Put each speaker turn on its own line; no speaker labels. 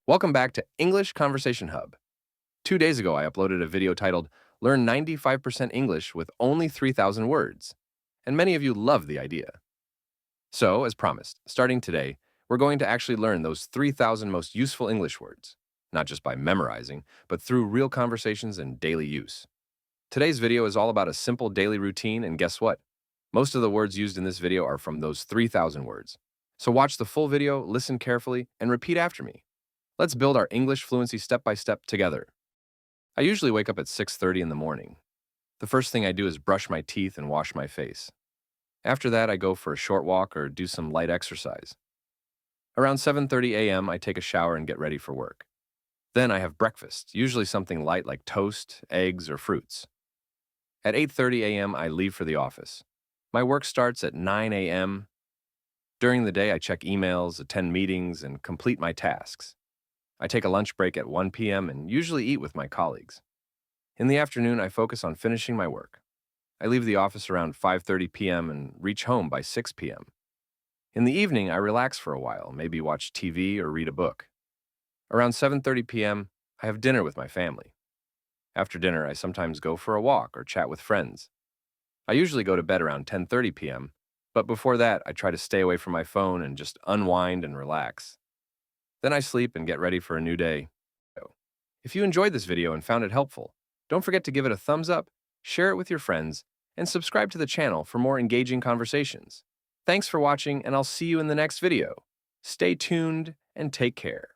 Welcome back to English Conversation Hub. 2 days ago, I uploaded a video titled Learn 95% English with Only 3,000 Words, and many of you love the idea. So, as promised, starting today, we're going to actually learn those 3,000 most useful English words, not just by memorizing, but through real conversations and daily use. Today's video is all about a simple daily routine, and guess what? Most of the words used in this video are from those 3,000 words. So watch the full video, listen carefully, and repeat after me. Let's build our English fluency step by step together. I usually wake up at 6:30 in the morning. The first thing I do is brush my teeth and wash my face. After that, I go for a short walk or do some light exercise. Around 7:30 a.m., I take a shower and get ready for work. Then I have breakfast, usually something light like toast, eggs, or fruits. At 8:30 a.m., I leave for the office. My work starts at 9 a.m. During the day, I check emails, attend meetings, and complete my tasks. I take a lunch break at 1 p.m. and usually eat with my colleagues. In the afternoon, I focus on finishing my work. I leave the office around 5:30 p.m. and reach home by 6 p.m. In the evening, I relax for a while, maybe watch TV or read a book. Around 7:30 p.m., I have dinner with my family. After dinner, I sometimes go for a walk or chat with friends. I usually go to bed around 10:30 p.m., but before that, I try to stay away from my phone and just unwind and relax. Then I sleep and get ready for a new day. If you enjoyed this video and found it helpful, don't forget to give it a thumbs up, share it with your friends, and subscribe to the channel for more engaging conversations. Thanks for watching, and I'll see you in the next video. Stay tuned and take care.